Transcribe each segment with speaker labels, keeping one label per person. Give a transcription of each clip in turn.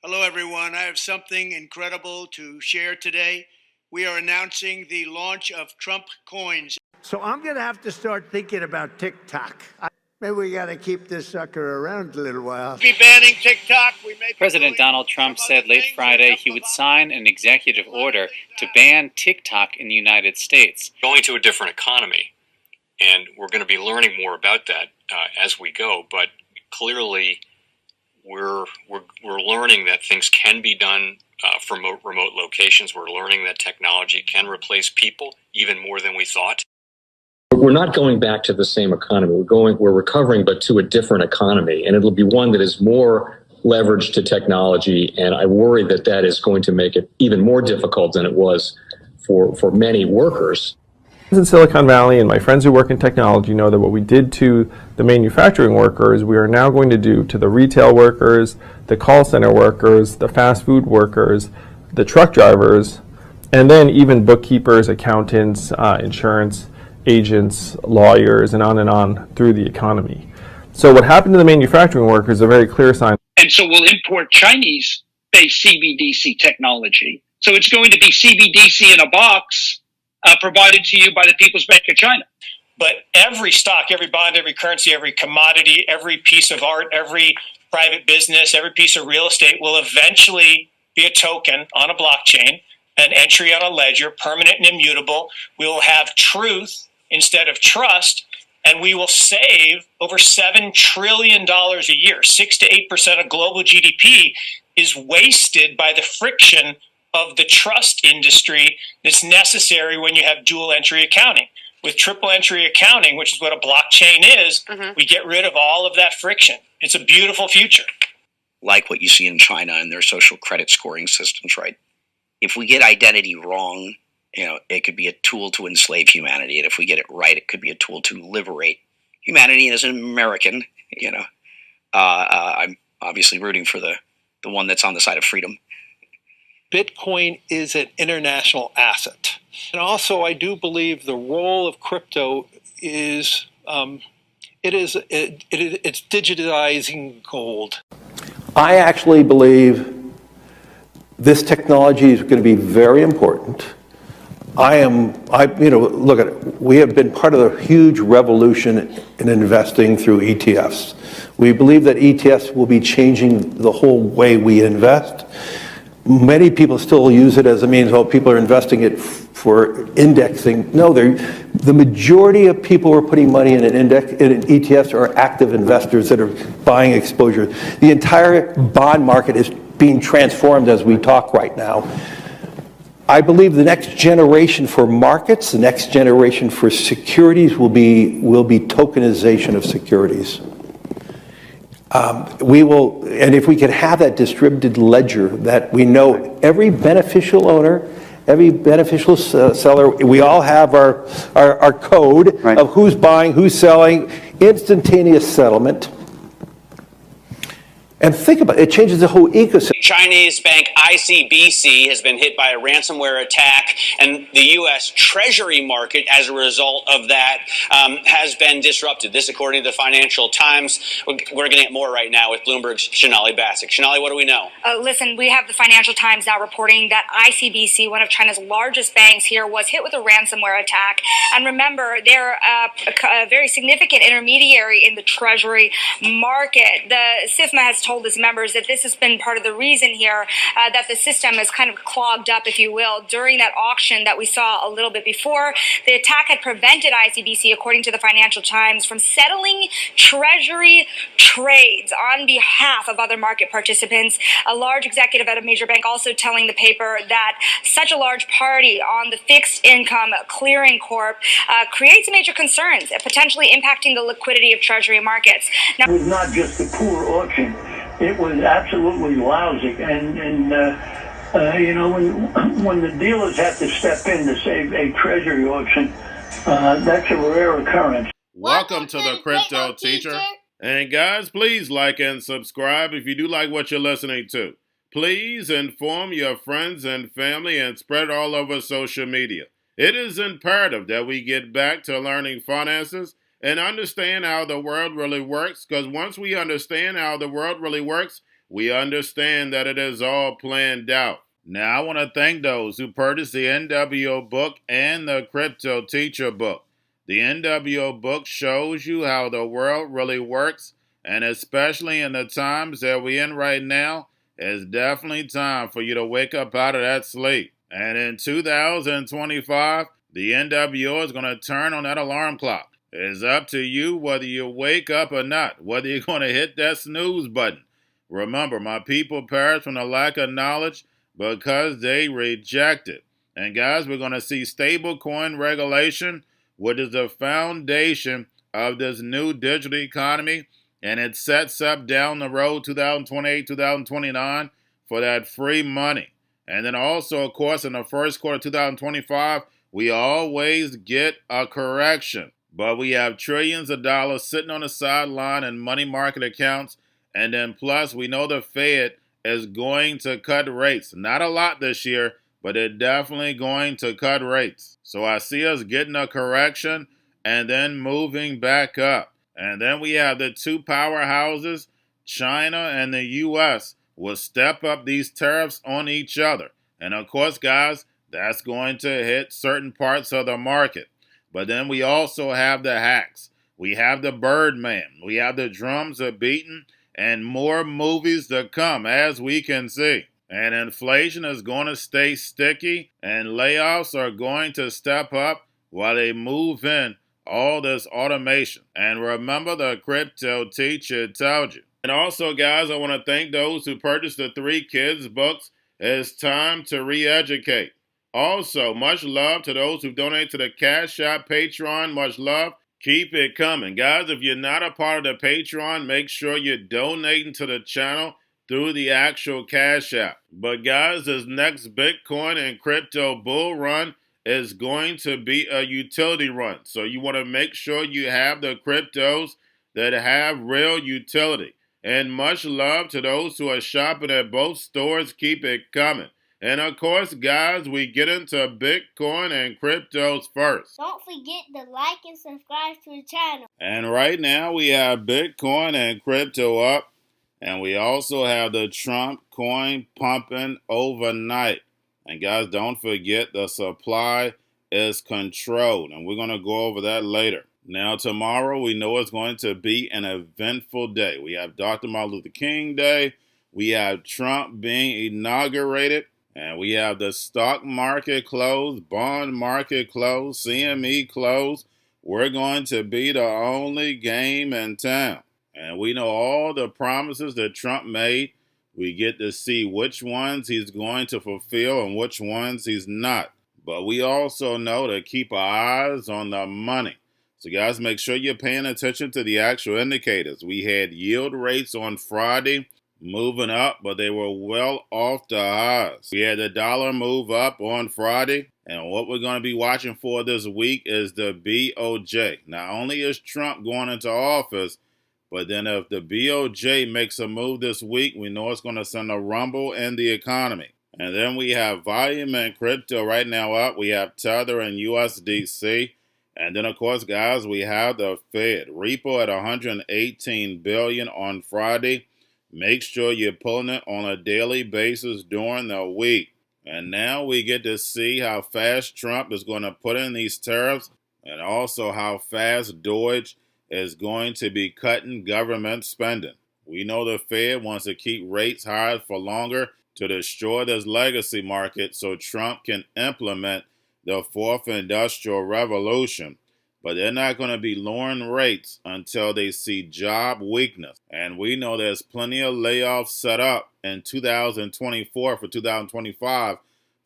Speaker 1: Hello, everyone. I have something incredible to share today. We are announcing the launch of Trump coins.
Speaker 2: So I'm going to have to start thinking about TikTok. Maybe we got to keep this sucker around a little while.
Speaker 1: Be banning TikTok.
Speaker 3: President Donald Trump said late Friday he would sign an executive order to ban TikTok in the United States.
Speaker 4: Going to a different economy, and we're going to be learning more about that as we go. But clearly, we're learning that things can be done from remote locations. We're learning that technology can replace people even more than we thought.
Speaker 5: We're not going back to the same economy. We're recovering, but to a different economy, and it'll be one that is more leveraged to technology. And I worry that that is going to make it even more difficult than it was for many workers.
Speaker 6: In Silicon Valley, and my friends who work in technology know that what we did to the manufacturing workers, we are now going to do to the retail workers, the call center workers, the fast food workers, the truck drivers, and then even bookkeepers, accountants, insurance agents, lawyers, and on through the economy. So what happened to the manufacturing workers is a very clear sign.
Speaker 7: And so we'll import Chinese-based CBDC technology. So it's going to be CBDC in a box provided to you by the People's Bank of China.
Speaker 8: But every stock, every bond, every currency, every commodity, every piece of art, every private business, every piece of real estate will eventually be a token on a blockchain, an entry on a ledger, permanent and immutable. We will have truth instead of trust, and we will save over $7 trillion a year. 6 to 8% of global GDP is wasted by the friction of the trust industry that's necessary when you have dual entry accounting. With triple entry accounting, which is what a blockchain is, we get rid of all of that friction. It's a beautiful future.
Speaker 9: Like what you see in China and their social credit scoring systems, right? If we get identity wrong, it could be a tool to enslave humanity. And if we get it right, it could be a tool to liberate humanity. And as an American, I'm obviously rooting for the one that's on the side of freedom.
Speaker 10: Bitcoin is an international asset. And also, I do believe the role of crypto is, it's digitizing gold.
Speaker 11: I actually believe this technology is going to be very important. Look at it. We have been part of the huge revolution in investing through ETFs. We believe that ETFs will be changing the whole way we invest. Many people still use it as a means, people are investing it for indexing. No, the majority of people who are putting money in in ETFs are active investors that are buying exposure. The entire bond market is being transformed as we talk right now. I believe the next generation for markets, the next generation for securities will be tokenization of securities. And if we could have that distributed ledger that we know every beneficial owner, every beneficial seller, we all have our code of who's buying, who's selling, instantaneous settlement. And think about it, it changes the whole ecosystem.
Speaker 12: Chinese bank ICBC has been hit by a ransomware attack, and the U.S. Treasury market, as a result of that, has been disrupted. This, according to the Financial Times. We're getting at more right now with Bloomberg's Shonali Bassick. Shonali, what do we know?
Speaker 13: Listen, we have the Financial Times now reporting that ICBC, one of China's largest banks here, was hit with a ransomware attack. And remember, they're a very significant intermediary in the Treasury market. The SIFMA has told its members that this has been part of the reason here that the system is kind of clogged up, if you will, during that auction that we saw a little bit before. The attack had prevented ICBC, according to the Financial Times, from settling Treasury trades on behalf of other market participants. A large executive at a major bank also telling the paper that such a large party on the fixed income clearing corp creates major concerns, potentially impacting the liquidity of Treasury markets.
Speaker 14: Now, it was not just a poor auction. It was absolutely lousy, and when the dealers have to step in to save a treasury auction, that's a rare occurrence.
Speaker 15: Welcome to the Crypto Teacher. And guys, please like and subscribe if you do like what you're listening to. Please inform your friends and family and spread all over social media. It is imperative that we get back to learning finances and understand how the world really works, because once we understand how the world really works, We understand that it is all planned out. Now, I want to thank those who purchased the NWO book and the Cryptoteacher book. The NWO book shows you how the world really works, and especially in the times that we're in right now, it's definitely time for you to wake up out of that sleep. And in 2025, the NWO is going to turn on that alarm clock. It's up to you whether you wake up or not, whether you're going to hit that snooze button. Remember, my people perish from the lack of knowledge because they reject it. And guys, we're going to see stablecoin regulation, which is the foundation of this new digital economy, and it sets up down the road 2028, 2029 for that free money. And then also, of course, in the first quarter of 2025, we always get a correction. But we have trillions of dollars sitting on the sideline in money market accounts. And then plus, we know the Fed is going to cut rates. Not a lot this year, but they're definitely going to cut rates. So I see us getting a correction and then moving back up. And then we have the two powerhouses, China and the U.S., will step up these tariffs on each other. And of course, guys, that's going to hit certain parts of the market. But then we also have the hacks. We have the Birdman. We have the drums are beaten, and more movies to come, as we can see. And inflation is going to stay sticky, and layoffs are going to step up while they move in all this automation. And remember, the Cryptoteacher told you. And also, guys, I want to thank those who purchased the 3 kids books. It's time to re-educate. Also, much love to those who donate to the Cash App, Patreon. Much love. Keep it coming. Guys, if you're not a part of the Patreon, make sure you're donating to the channel through the actual Cash App. But guys, this next Bitcoin and crypto bull run is going to be a utility run. So you want to make sure you have the cryptos that have real utility. And much love to those who are shopping at both stores. Keep it coming. And of course, guys, we get into Bitcoin and cryptos first.
Speaker 16: Don't forget to like and subscribe to the channel.
Speaker 15: And right now we have Bitcoin and crypto up. And we also have the Trump coin pumping overnight. And guys, don't forget the supply is controlled. And we're going to go over that later. Now, tomorrow, we know it's going to be an eventful day. We have Dr. Martin Luther King Day. We have Trump being inaugurated. And we have the stock market closed, bond market closed, CME closed. We're going to be the only game in town. And we know all the promises that Trump made. We get to see which ones he's going to fulfill and which ones he's not. But we also know to keep our eyes on the money. So guys, make sure you're paying attention to the actual indicators. We had yield rates on Friday moving up, but they were well off the highs. We had the dollar move up on Friday. And what we're going to be watching for this week is the BOJ. Not only is Trump going into office, but then if the BOJ makes a move this week, we know it's going to send a rumble in the economy. And then we have volume and crypto right now up. We have Tether and USDC. And then, of course, guys, we have the Fed. Repo at $118 billion on Friday. Make sure you're pulling it on a daily basis during the week. And now we get to see how fast Trump is going to put in these tariffs and also how fast Deutsche is going to be cutting government spending. We know the Fed wants to keep rates high for longer to destroy this legacy market so Trump can implement the fourth industrial revolution. But they're not going to be lowering rates until they see job weakness. And we know there's plenty of layoffs set up in 2024 for 2025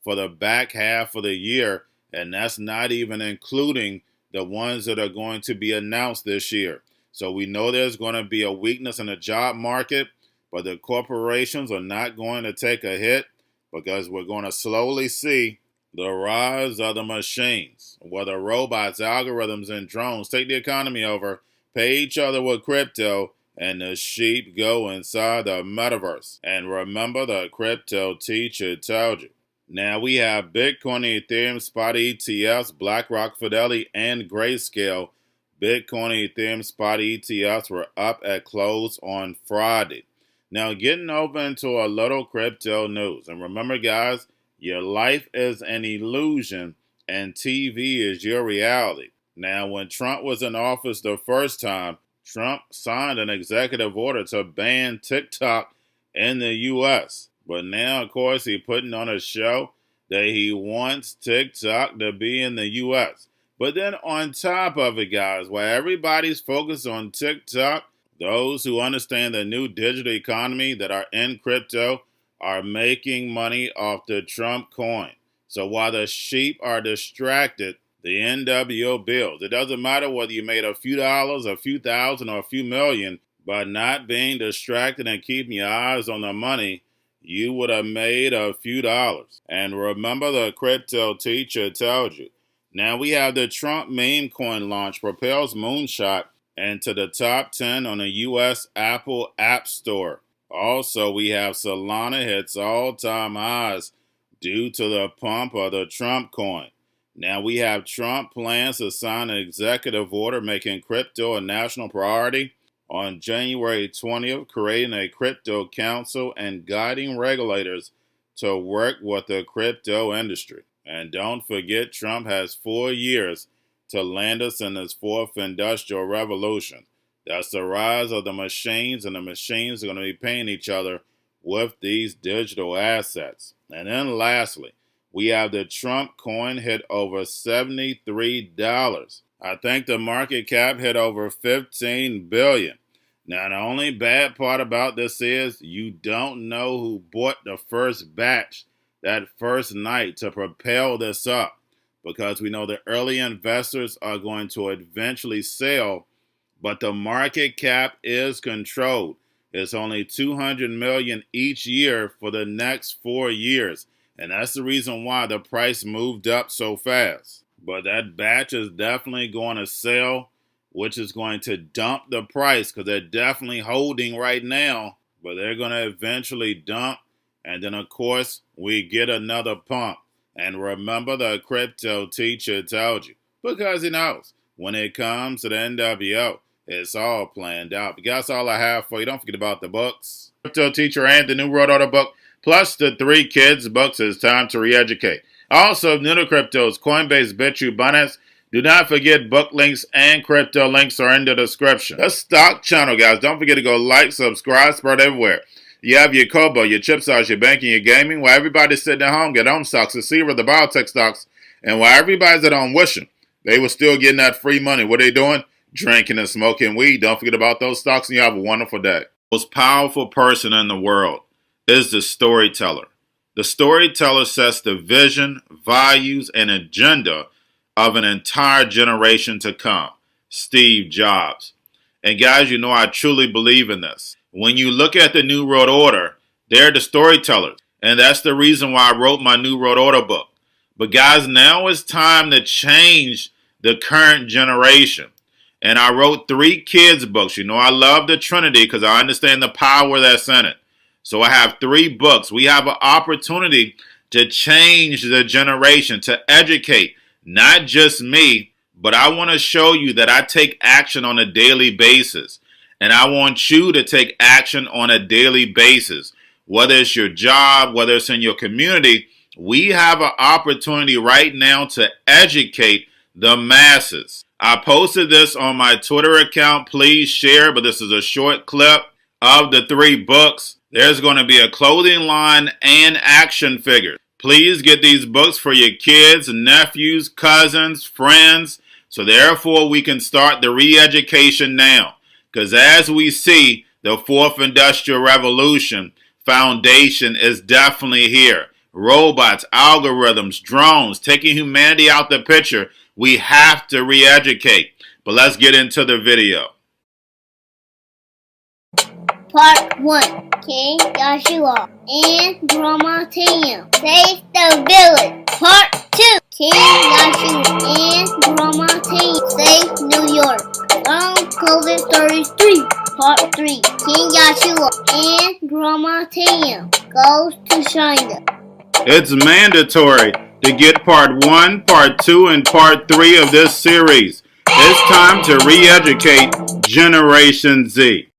Speaker 15: for the back half of the year. And that's not even including the ones that are going to be announced this year. So we know there's going to be a weakness in the job market, but the corporations are not going to take a hit because we're going to slowly see the rise of the machines, whether robots, algorithms, and drones take the economy over, pay each other with crypto, and the sheep go inside the metaverse. And remember, the Cryptoteacher told you. Now we have Bitcoin, Ethereum, spot ETFs, BlackRock, Fidelity, and Grayscale. Bitcoin, Ethereum, spot ETFs were up at close on Friday. Now, getting over into a little crypto news. And remember, guys, your life is an illusion and TV is your reality. Now, when Trump was in office the first time, Trump signed an executive order to ban TikTok in the U.S. But now, of course, he's putting on a show that he wants TikTok to be in the U.S. But then on top of it, guys, while everybody's focused on TikTok, those who understand the new digital economy that are in crypto are making money off the Trump coin. So while the sheep are distracted, the NWO bills. It doesn't matter whether you made a few dollars, a few thousand, or a few million, but not being distracted and keeping your eyes on the money, you would have made a few dollars. And remember, the crypto teacher tells you. Now we have the Trump meme coin launch propels Moonshot into the top 10 on the U.S. Apple App Store. Also, we have Solana hits all-time highs due to the pump of the Trump coin. Now we have Trump plans to sign an executive order making crypto a national priority on January 20th, creating a crypto council and guiding regulators to work with the crypto industry. And don't forget, Trump has 4 years to land us in this fourth industrial revolution. That's the rise of the machines, and the machines are going to be paying each other with these digital assets. And then lastly, we have the Trump coin hit over $73. I think the market cap hit over $15 billion. Now, the only bad part about this is you don't know who bought the first batch that first night to propel this up, because we know the early investors are going to eventually sell, but the market cap is controlled. It's only $200 million each year for the next 4 years. And that's the reason why the price moved up so fast. But that batch is definitely going to sell, which is going to dump the price, because they're definitely holding right now, but they're going to eventually dump. And then, of course, we get another pump. And remember, the crypto teacher told you, because he knows when it comes to the NWO, it's all planned out. But that's all I have for you. Don't forget about the books. Crypto Teacher and the New World Order book, plus the 3 kids books. It's time to re-educate. Also, new to cryptos, Coinbase, Bitrue, Binance. Do not forget book links and crypto links are in the description. The stock channel, guys. Don't forget to go like, subscribe, spread everywhere. You have your Kobo, your chip stocks, your banking, your gaming. While everybody's sitting at home, get home stocks, the Seaver, the biotech stocks. And while everybody's at home wishing they were still getting that free money, what are they doing? Drinking and smoking weed. Don't forget about those stocks, and you have a wonderful day. The most powerful person in the world is the storyteller. The storyteller sets the vision, values, and agenda of an entire generation to come. Steve Jobs. And guys, you know I truly believe in this. When you look at the New World Order, they're the storytellers. And that's the reason why I wrote my New World Order book. But guys, now it's time to change the current generation. And I wrote 3 kids books. You know I love the Trinity because I understand the power that's in it. So I have 3 books. We have an opportunity to change the generation, to educate, not just me, but I want to show you that I take action on a daily basis. And I want you to take action on a daily basis. Whether it's your job, whether it's in your community, we have an opportunity right now to educate the masses. I posted this on my Twitter account. Please share, but this is a short clip of the 3 books. There's going to be a clothing line and action figures. Please get these books for your kids, nephews, cousins, friends, so therefore we can start the re-education now. Because as we see, the 4th Industrial Revolution foundation is definitely here. Robots, algorithms, drones, taking humanity out the picture. We have to re-educate. But let's get into the video.
Speaker 16: Part 1. King Joshua and Grandma Tam save the village. Part 2. King Joshua and Grandma Tam save New York from COVID-33. Part 3. King Joshua and Grandma Tam goes to China.
Speaker 15: It's mandatory to get part 1, part 2, and part 3 of this series. It's time to re-educate Generation Z.